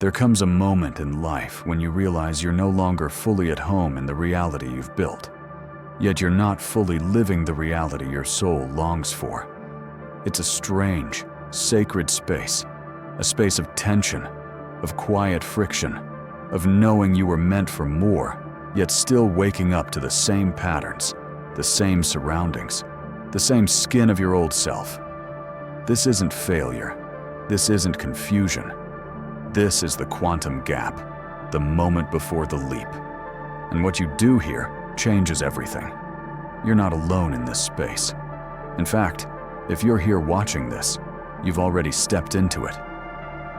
There comes a moment in life when you realize you're no longer fully at home in the reality you've built, yet you're not fully living the reality your soul longs for. It's a strange, sacred space, a space of tension, of quiet friction, of knowing you were meant for more, yet still waking up to the same patterns, the same surroundings, the same skin of your old self. This isn't failure. This isn't confusion. This is the quantum gap, the moment before the leap. And what you do here changes everything. You're not alone in this space. In fact, if you're here watching this, you've already stepped into it.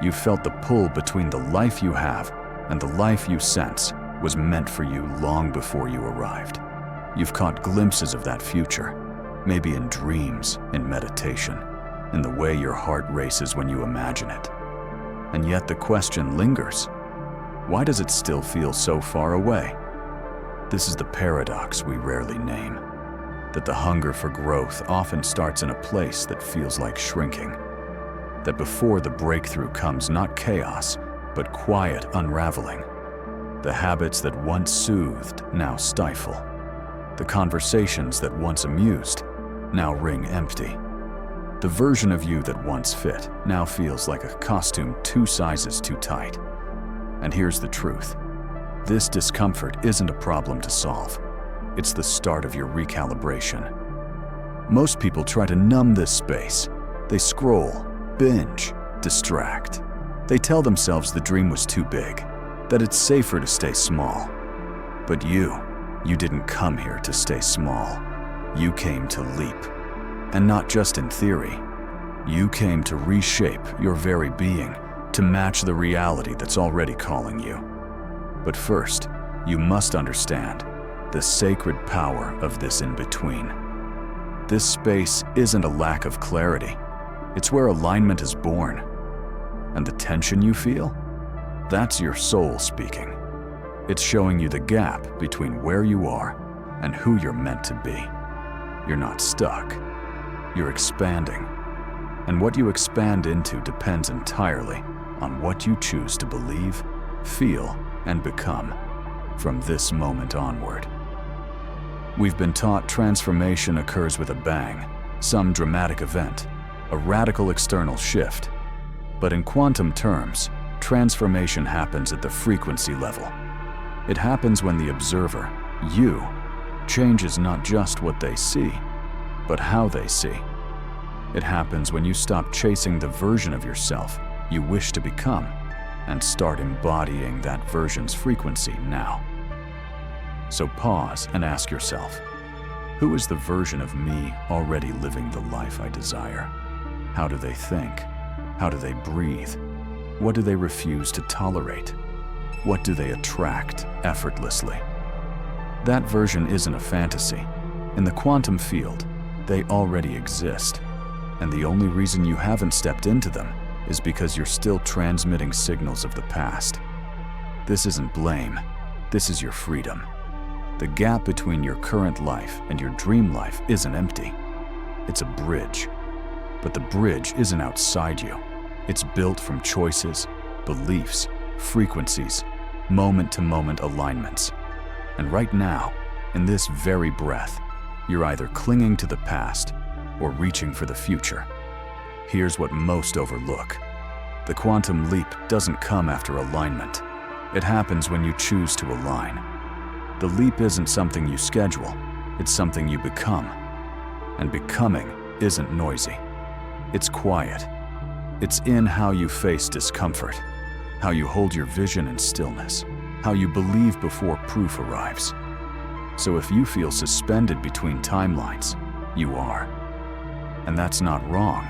You've felt the pull between the life you have and the life you sense was meant for you long before you arrived. You've caught glimpses of that future, maybe in dreams, in meditation, in the way your heart races when you imagine it. And yet the question lingers. Why does it still feel so far away? This is the paradox we rarely name, that the hunger for growth often starts in a place that feels like shrinking. That before the breakthrough comes not chaos, but quiet unraveling. The habits that once soothed now stifle. The conversations that once amused now ring empty. The version of you that once fit now feels like a costume 2 sizes too tight. And here's the truth. This discomfort isn't a problem to solve. It's the start of your recalibration. Most people try to numb this space. They scroll, binge, distract. They tell themselves the dream was too big, that it's safer to stay small. But you didn't come here to stay small. You came to leap. And not just in theory. You came to reshape your very being to match the reality that's already calling you. But first, you must understand the sacred power of this in-between. This space isn't a lack of clarity. It's where alignment is born. And the tension you feel? That's your soul speaking. It's showing you the gap between where you are and who you're meant to be. You're not stuck. You're expanding. And what you expand into depends entirely on what you choose to believe, feel, and become from this moment onward. We've been taught transformation occurs with a bang, some dramatic event, a radical external shift. But in quantum terms, transformation happens at the frequency level. It happens when the observer, you, changes not just what they see, but how they see. It happens when you stop chasing the version of yourself you wish to become and start embodying that version's frequency now. So pause and ask yourself, who is the version of me already living the life I desire? How do they think? How do they breathe? What do they refuse to tolerate? What do they attract effortlessly? That version isn't a fantasy. In the quantum field, they already exist. And the only reason you haven't stepped into them is because you're still transmitting signals of the past. This isn't blame. This is your freedom. The gap between your current life and your dream life isn't empty. It's a bridge. But the bridge isn't outside you. It's built from choices, beliefs, frequencies, moment-to-moment alignments. And right now, in this very breath, you're either clinging to the past or reaching for the future. Here's what most overlook. The quantum leap doesn't come after alignment. It happens when you choose to align. The leap isn't something you schedule, it's something you become. And becoming isn't noisy. It's quiet. It's in how you face discomfort, how you hold your vision in stillness, how you believe before proof arrives. So if you feel suspended between timelines, you are. And that's not wrong.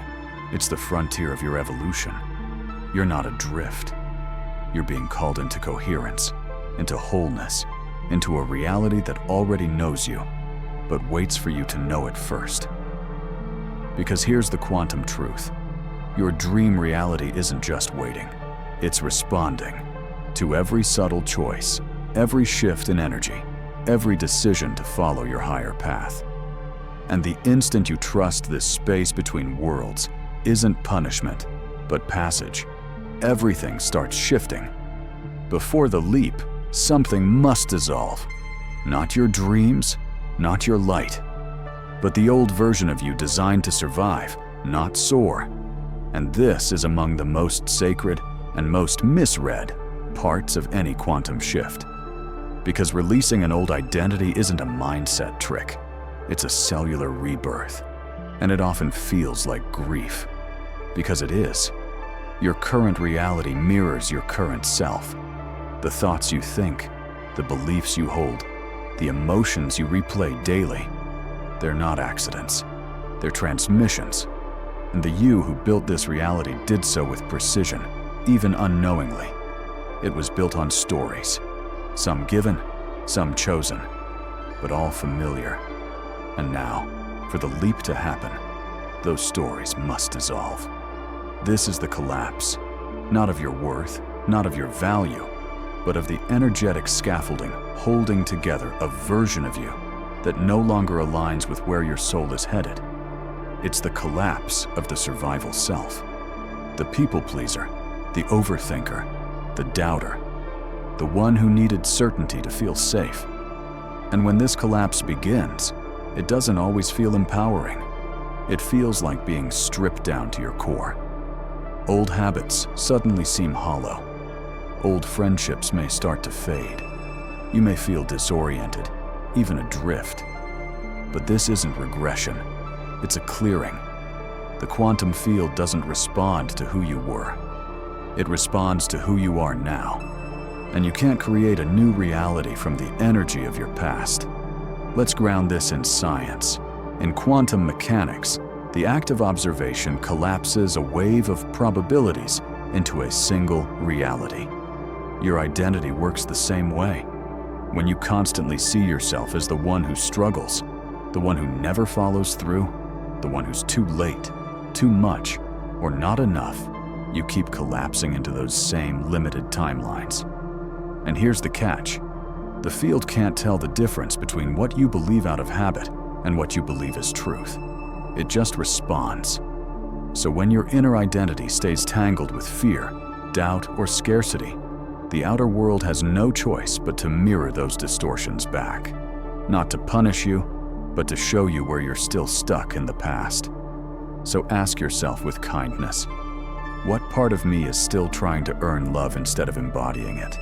It's the frontier of your evolution. You're not adrift. You're being called into coherence, into wholeness, into a reality that already knows you, but waits for you to know it first. Because here's the quantum truth. Your dream reality isn't just waiting. It's responding to every subtle choice, every shift in energy, every decision to follow your higher path. And the instant you trust this space between worlds isn't punishment, but passage. everything starts shifting. Before the leap, something must dissolve. Not your dreams, not your light, but the old version of you designed to survive, not soar. And this is among the most sacred and most misread parts of any quantum shift. Because releasing an old identity isn't a mindset trick, it's a cellular rebirth. And it often feels like grief, because it is. Your current reality mirrors your current self. The thoughts you think, the beliefs you hold, the emotions you replay daily, they're not accidents. They're transmissions. And the you who built this reality did so with precision, even unknowingly. It was built on stories, some given, some chosen, but all familiar. And now, for the leap to happen, those stories must dissolve. This is the collapse, not of your worth, not of your value, but of the energetic scaffolding holding together a version of you that no longer aligns with where your soul is headed. It's the collapse of the survival self, the people pleaser, the overthinker, the doubter, the one who needed certainty to feel safe. And when this collapse begins, it doesn't always feel empowering. It feels like being stripped down to your core. Old habits suddenly seem hollow. Old friendships may start to fade. You may feel disoriented, even adrift. But this isn't regression. It's a clearing. The quantum field doesn't respond to who you were. It responds to who you are now. And you can't create a new reality from the energy of your past. Let's ground this in science. In quantum mechanics, the act of observation collapses a wave of probabilities into a single reality. Your identity works the same way. When you constantly see yourself as the one who struggles, the one who never follows through, the one who's too late, too much, or not enough, you keep collapsing into those same limited timelines. And here's the catch. The field can't tell the difference between what you believe out of habit and what you believe is truth. It just responds. So when your inner identity stays tangled with fear, doubt, or scarcity, the outer world has no choice but to mirror those distortions back. Not to punish you, but to show you where you're still stuck in the past. So ask yourself with kindness, what part of me is still trying to earn love instead of embodying it?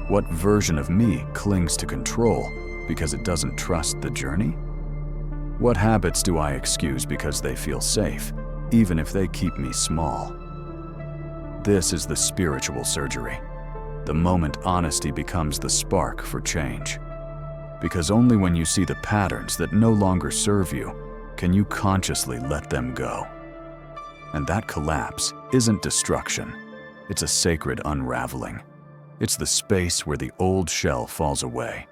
What version of me clings to control because it doesn't trust the journey? What habits do I excuse because they feel safe, even if they keep me small? This is the spiritual surgery, the moment honesty becomes the spark for change. Because only when you see the patterns that no longer serve you, can you consciously let them go. And that collapse isn't destruction, it's a sacred unraveling. It's the space where the old shell falls away,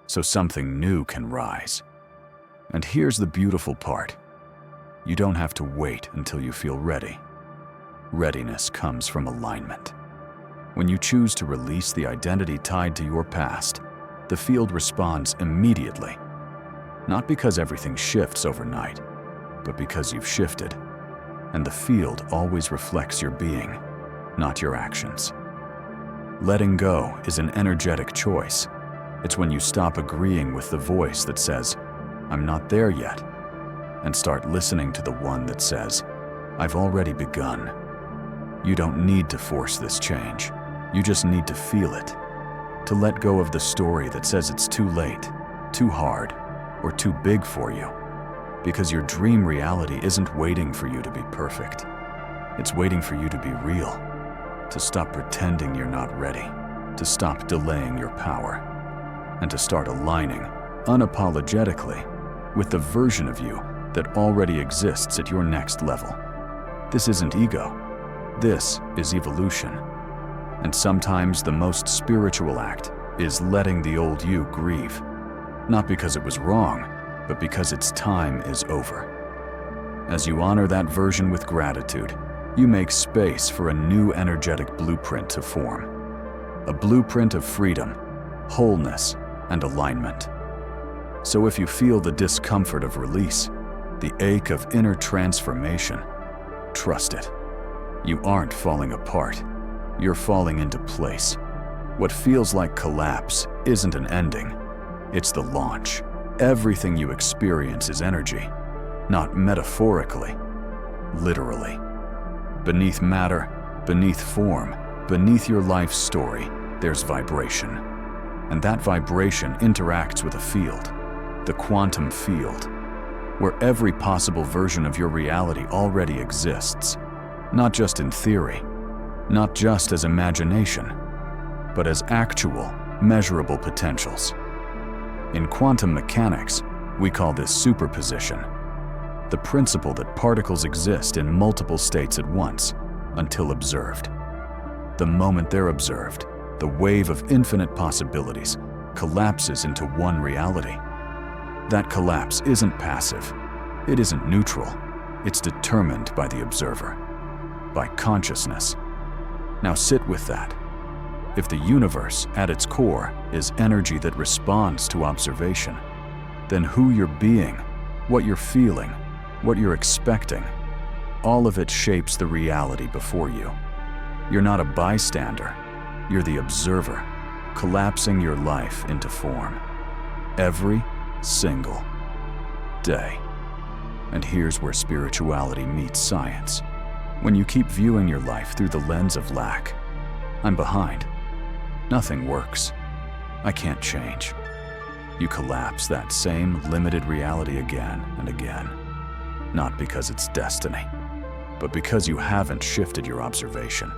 so something new can rise. And here's the beautiful part. You don't have to wait until you feel ready. Readiness comes from alignment. When you choose to release the identity tied to your past, the field responds immediately. Not because everything shifts overnight, but because you've shifted. And the field always reflects your being, not your actions. Letting go is an energetic choice. It's when you stop agreeing with the voice that says, "I'm not there yet," and start listening to the one that says, "I've already begun." You don't need to force this change. You just need to feel it. To let go of the story that says it's too late, too hard, or too big for you. Because your dream reality isn't waiting for you to be perfect. It's waiting for you to be real. To stop pretending you're not ready. To stop delaying your power. And to start aligning, unapologetically, with the version of you that already exists at your next level. This isn't ego. This is evolution. And sometimes the most spiritual act is letting the old you grieve. Not because it was wrong, but because its time is over. As you honor that version with gratitude, you make space for a new energetic blueprint to form. A blueprint of freedom, wholeness, and alignment. So if you feel the discomfort of release, the ache of inner transformation, trust it. You aren't falling apart. You're falling into place. What feels like collapse isn't an ending. It's the launch. Everything you experience is energy, not metaphorically, literally. Beneath matter, beneath form, beneath your life's story, there's vibration. And that vibration interacts with a field, the quantum field, where every possible version of your reality already exists, not just in theory, not just as imagination, but as actual, measurable potentials. In quantum mechanics, we call this superposition, the principle that particles exist in multiple states at once until observed. The moment they're observed, the wave of infinite possibilities collapses into one reality. That collapse isn't passive, it isn't neutral, it's determined by the observer, by consciousness. Now sit with that. If the universe, at its core, is energy that responds to observation, then who you're being, what you're feeling, what you're expecting, all of it shapes the reality before you. You're not a bystander, you're the observer, collapsing your life into form. Every single day. And here's where spirituality meets science. When you keep viewing your life through the lens of lack, I'm behind. Nothing works. I can't change. You collapse that same limited reality again and again. Not because it's destiny, but because you haven't shifted your observation.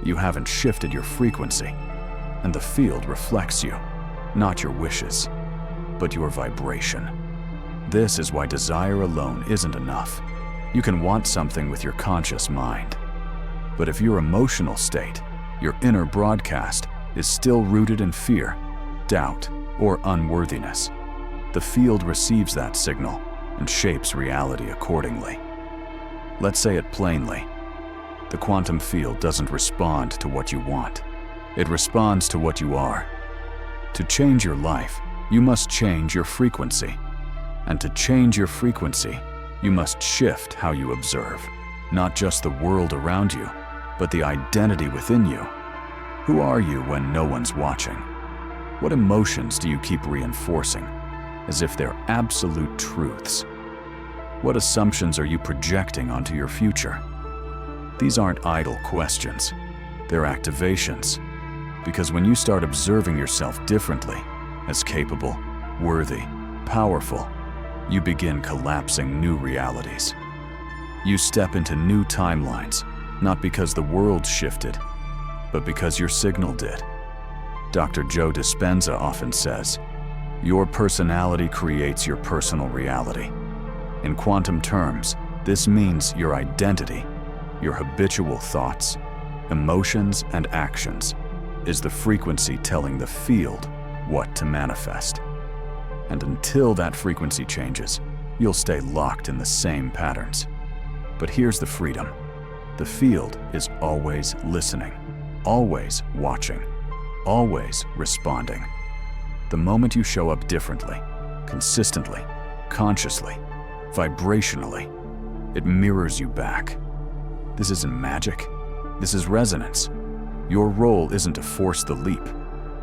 You haven't shifted your frequency. And the field reflects you, not your wishes, but your vibration. This is why desire alone isn't enough. You can want something with your conscious mind. But if your emotional state, your inner broadcast, is still rooted in fear, doubt, or unworthiness, the field receives that signal and shapes reality accordingly. Let's say it plainly. The quantum field doesn't respond to what you want. It responds to what you are. To change your life, you must change your frequency. And to change your frequency, you must shift how you observe, not just the world around you, but the identity within you. Who are you when no one's watching? What emotions do you keep reinforcing, as if they're absolute truths? What assumptions are you projecting onto your future? These aren't idle questions, they're activations. Because when you start observing yourself differently, as capable, worthy, powerful, you begin collapsing new realities. You step into new timelines, not because the world shifted, but because your signal did. Dr. Joe Dispenza often says, your personality creates your personal reality. In quantum terms, this means your identity, your habitual thoughts, emotions, and actions is the frequency telling the field what to manifest. And until that frequency changes, you'll stay locked in the same patterns. But here's the freedom. The field is always listening, always watching, always responding. The moment you show up differently, consistently, consciously, vibrationally, it mirrors you back. This isn't magic. This is resonance. Your role isn't to force the leap.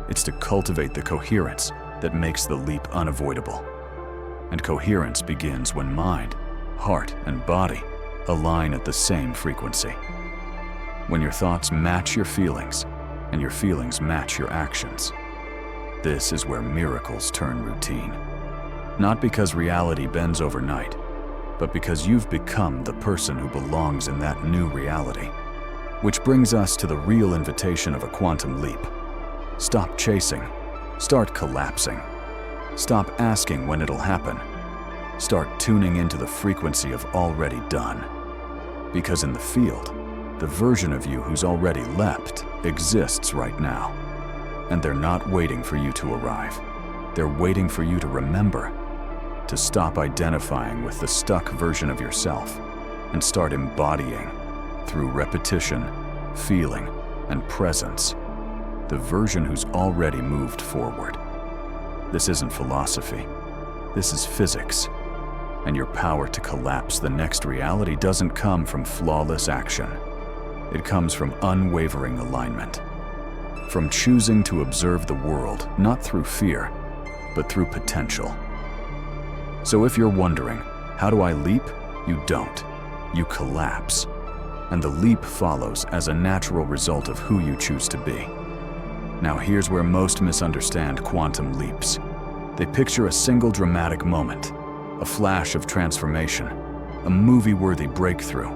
It's to cultivate the coherence that makes the leap unavoidable. And coherence begins when mind, heart, and body align at the same frequency. When your thoughts match your feelings, and your feelings match your actions. This is where miracles turn routine. Not because reality bends overnight, but because you've become the person who belongs in that new reality. Which brings us to the real invitation of a quantum leap. Stop chasing. Start collapsing. Stop asking when it'll happen. Start tuning into the frequency of already done. Because in the field, the version of you who's already leapt exists right now. And they're not waiting for you to arrive. They're waiting for you to remember, to stop identifying with the stuck version of yourself and start embodying, through repetition, feeling, and presence, the version who's already moved forward. This isn't philosophy. This is physics. And your power to collapse the next reality doesn't come from flawless action. It comes from unwavering alignment. From choosing to observe the world not through fear, but through potential. So if you're wondering, how do I leap? You don't. You collapse. And the leap follows as a natural result of who you choose to be. Now here's where most misunderstand quantum leaps. They picture a single dramatic moment, a flash of transformation, a movie-worthy breakthrough.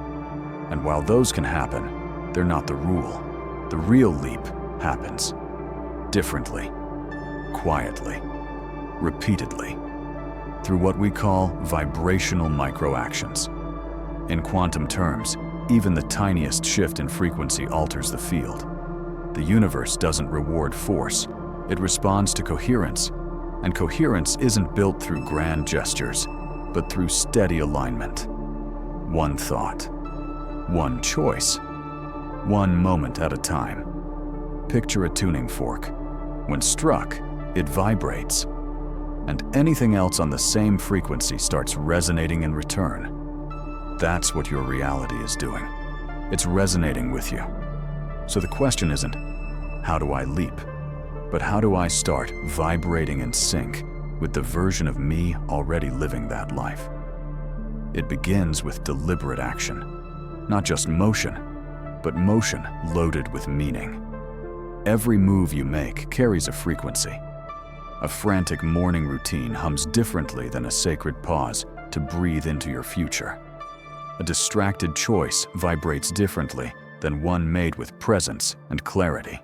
And while those can happen, they're not the rule. The real leap happens differently, quietly, repeatedly, through what we call vibrational microactions. In quantum terms, even the tiniest shift in frequency alters the field. The universe doesn't reward force, it responds to coherence, and coherence isn't built through grand gestures, but through steady alignment. One thought, one choice, one moment at a time. Picture a tuning fork. When struck, it vibrates, and anything else on the same frequency starts resonating in return. That's what your reality is doing. It's resonating with you. So the question isn't, how do I leap? But how do I start vibrating in sync with the version of me already living that life? It begins with deliberate action, not just motion, but motion loaded with meaning. Every move you make carries a frequency. A frantic morning routine hums differently than a sacred pause to breathe into your future. A distracted choice vibrates differently than one made with presence and clarity.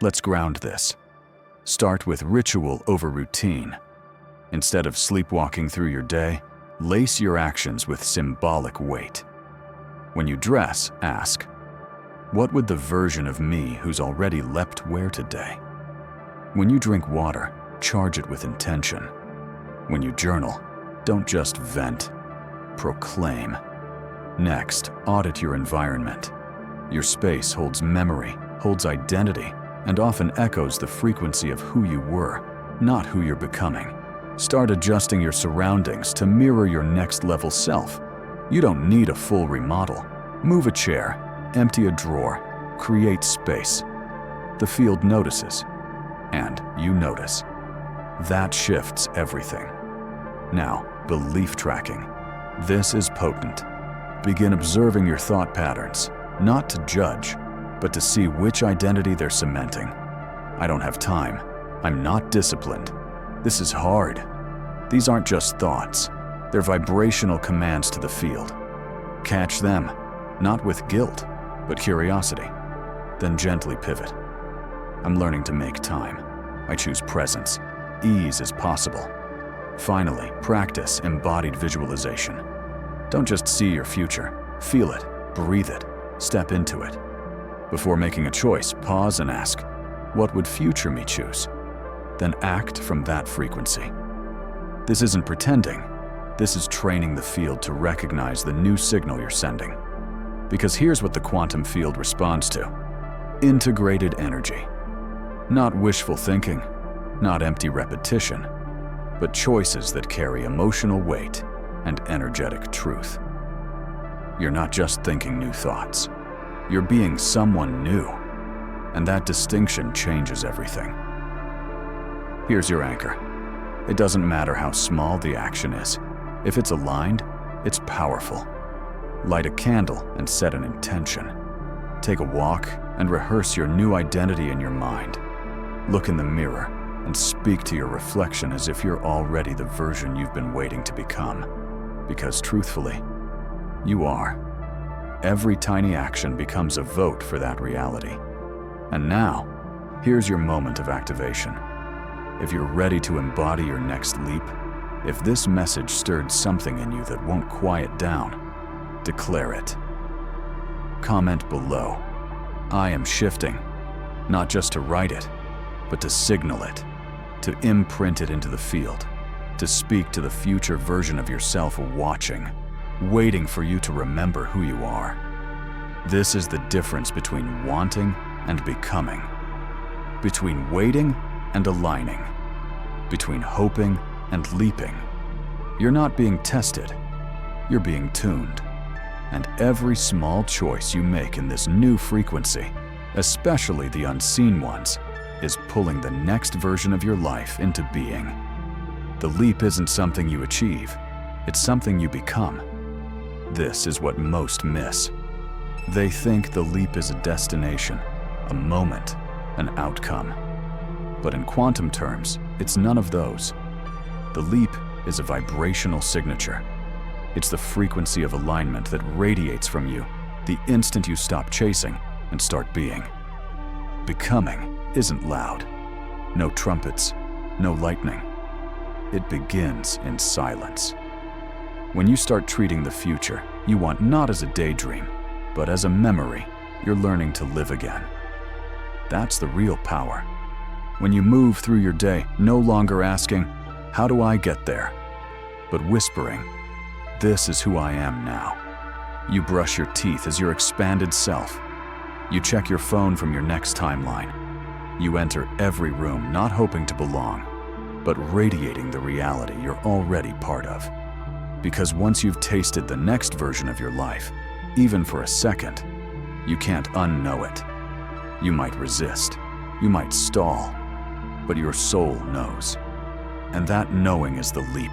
Let's ground this. Start with ritual over routine. Instead of sleepwalking through your day, lace your actions with symbolic weight. When you dress, ask, what would the version of me who's already leapt wear today? When you drink water, charge it with intention. When you journal, don't just vent, proclaim. Next, audit your environment. Your space holds memory, holds identity, and often echoes the frequency of who you were, not who you're becoming. Start adjusting your surroundings to mirror your next level self. You don't need a full remodel. Move a chair, empty a drawer, create space. The field notices, and you notice. That shifts everything. Now, belief tracking. This is potent. Begin observing your thought patterns, not to judge, but to see which identity they're cementing. I don't have time. I'm not disciplined. This is hard. These aren't just thoughts. They're vibrational commands to the field. Catch them, not with guilt, but curiosity. Then gently pivot. I'm learning to make time. I choose presence. Ease is possible. Finally, practice embodied visualization. Don't just see your future. Feel it, breathe it, step into it. Before making a choice, pause and ask, what would future me choose? Then act from that frequency. This isn't pretending. This is training the field to recognize the new signal you're sending. Because here's what the quantum field responds to. Integrated energy. Not wishful thinking, not empty repetition, but choices that carry emotional weight and energetic truth. You're not just thinking new thoughts. You're being someone new, and that distinction changes everything. Here's your anchor. It doesn't matter how small the action is. If it's aligned, it's powerful. Light a candle and set an intention. Take a walk and rehearse your new identity in your mind. Look in the mirror and speak to your reflection as if you're already the version you've been waiting to become. Because truthfully, you are. Every tiny action becomes a vote for that reality. And now, here's your moment of activation. If you're ready to embody your next leap, if this message stirred something in you that won't quiet down, declare it. Comment below. I am shifting, not just to write it, but to signal it, to imprint it into the field, to speak to the future version of yourself watching, waiting for you to remember who you are. This is the difference between wanting and becoming, between waiting and aligning, between hoping and leaping. You're not being tested, you're being tuned. And every small choice you make in this new frequency, especially the unseen ones, is pulling the next version of your life into being. The leap isn't something you achieve, it's something you become. This is what most miss. They think the leap is a destination, a moment, an outcome. But in quantum terms, it's none of those. The leap is a vibrational signature. It's the frequency of alignment that radiates from you the instant you stop chasing and start being. Becoming isn't loud. No trumpets, no lightning. It begins in silence. When you start treating the future, you want not as a daydream, but as a memory you're learning to live again. That's the real power. When you move through your day, no longer asking, "How do I get there?" but whispering, "This is who I am now." You brush your teeth as your expanded self. You check your phone from your next timeline. You enter every room not hoping to belong, but radiating the reality you're already part of. Because once you've tasted the next version of your life, even for a second, you can't unknow it. You might resist, you might stall, but your soul knows. And that knowing is the leap,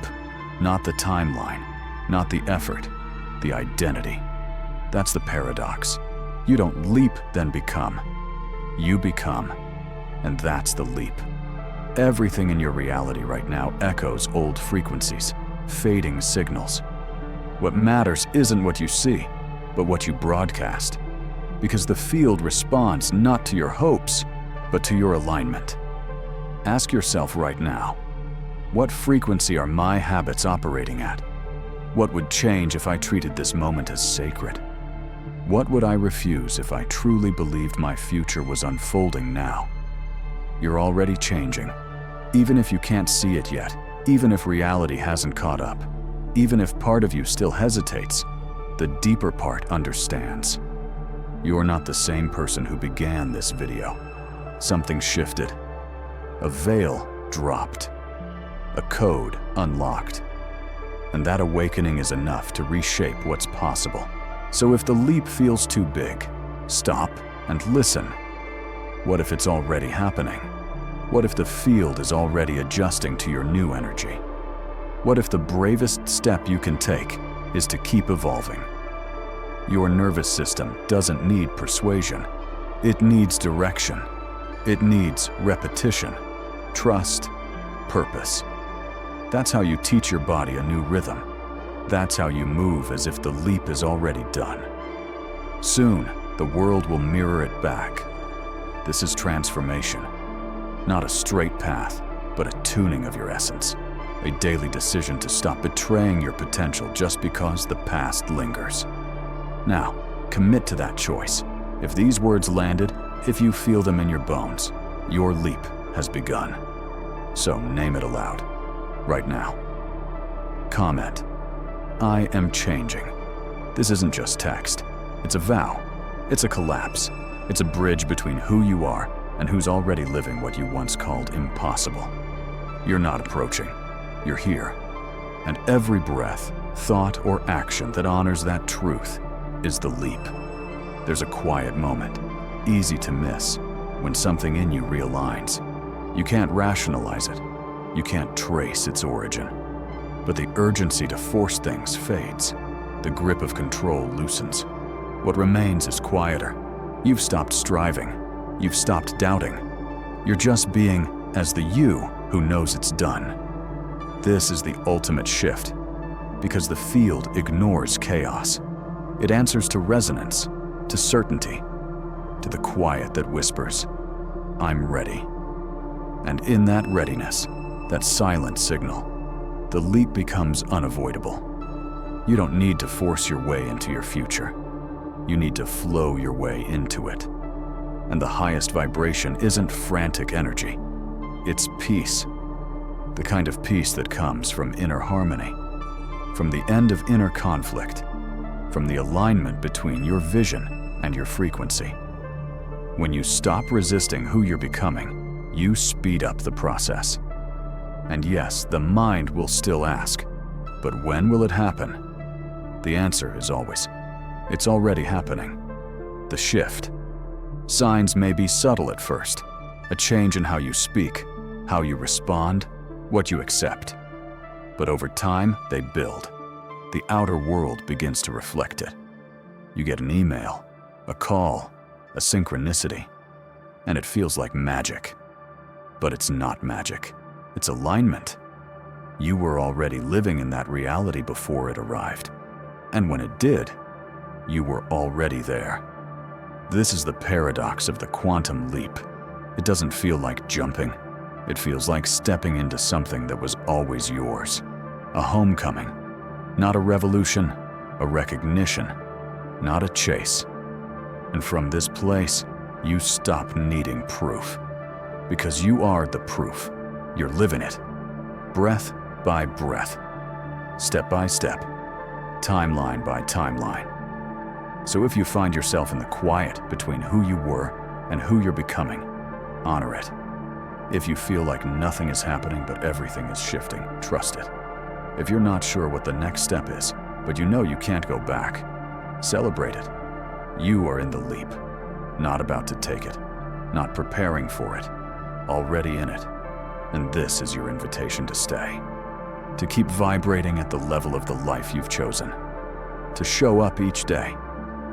not the timeline, not the effort, the identity. That's the paradox. You don't leap, then become. You become, and that's the leap. Everything in your reality right now echoes old frequencies, fading signals. What matters isn't what you see, but what you broadcast. Because the field responds not to your hopes, but to your alignment. Ask yourself right now, what frequency are my habits operating at? What would change if I treated this moment as sacred? What would I refuse if I truly believed my future was unfolding now? You're already changing, even if you can't see it yet, even if reality hasn't caught up, even if part of you still hesitates, the deeper part understands. You're not the same person who began this video. Something shifted. A veil dropped. A code unlocked. And that awakening is enough to reshape what's possible. So if the leap feels too big, stop and listen. What if it's already happening? What if the field is already adjusting to your new energy? What if the bravest step you can take is to keep evolving? Your nervous system doesn't need persuasion. It needs direction. It needs repetition, trust, purpose. That's how you teach your body a new rhythm. That's how you move as if the leap is already done. Soon, the world will mirror it back. This is transformation. Not a straight path, but a tuning of your essence. A daily decision to stop betraying your potential just because the past lingers. Now, commit to that choice. If these words landed, if you feel them in your bones, your leap has begun. So name it aloud, right now. Comment, "I am changing." This isn't just text. It's a vow. It's a collapse. It's a bridge between who you are and who's already living what you once called impossible. You're not approaching. You're here. And every breath, thought, or action that honors that truth is the leap. There's a quiet moment, easy to miss, when something in you realigns. You can't rationalize it. You can't trace its origin. But the urgency to force things fades. The grip of control loosens. What remains is quieter. You've stopped striving. You've stopped doubting. You're just being as the you who knows it's done. This is the ultimate shift, because the field ignores chaos. It answers to resonance, to certainty, to the quiet that whispers, "I'm ready." And in that readiness, that silent signal, the leap becomes unavoidable. You don't need to force your way into your future. You need to flow your way into it. And the highest vibration isn't frantic energy. It's peace. The kind of peace that comes from inner harmony, from the end of inner conflict, from the alignment between your vision and your frequency. When you stop resisting who you're becoming, you speed up the process. And yes, the mind will still ask, but when will it happen? The answer is always It's already happening. The shift. Signs may be subtle at first. A change in how you speak, how you respond, what you accept. But over time, they build. The outer world begins to reflect it. You get an email, a call, a synchronicity, and it feels like magic. But it's not magic. It's alignment. You were already living in that reality before it arrived. And when it did, you were already there. This is the paradox of the quantum leap. It doesn't feel like jumping. It feels like stepping into something that was always yours. A homecoming. Not a revolution, a recognition, not a chase. And from this place, you stop needing proof. Because you are the proof. You're living it. Breath by breath. Step by step. Timeline by timeline. So if you find yourself in the quiet between who you were and who you're becoming, honor it. If you feel like nothing is happening but everything is shifting, trust it. If you're not sure what the next step is, but you know you can't go back, celebrate it. You are in the leap, not about to take it, not preparing for it, already in it. And this is your invitation to stay, to keep vibrating at the level of the life you've chosen, to show up each day,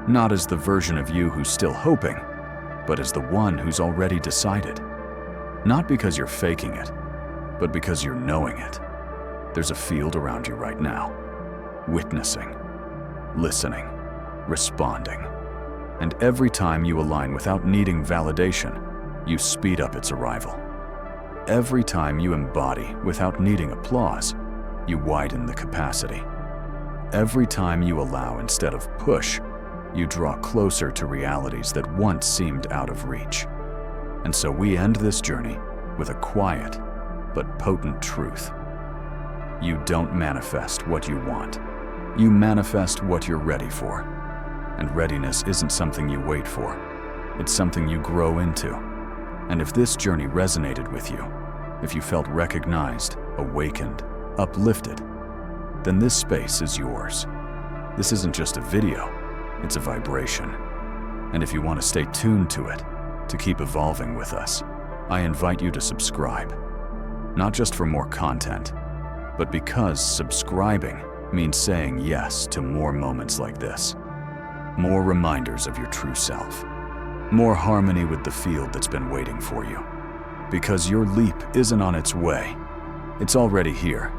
not as the version of you who's still hoping, but as the one who's already decided. Not because you're faking it, but because you're knowing it. There's a field around you right now, witnessing, listening, responding. And every time you align without needing validation, you speed up its arrival. Every time you embody without needing applause, you widen the capacity. Every time you allow instead of push, you draw closer to realities that once seemed out of reach. And so we end this journey with a quiet but potent truth. You don't manifest what you want. You manifest what you're ready for. And readiness isn't something you wait for. It's something you grow into. And if this journey resonated with you, if you felt recognized, awakened, uplifted, then this space is yours. This isn't just a video, it's a vibration. And if you want to stay tuned to it, to keep evolving with us, I invite you to subscribe. Not just for more content, but because subscribing means saying yes to more moments like this. More reminders of your true self. More harmony with the field that's been waiting for you. Because your leap isn't on its way. It's already here,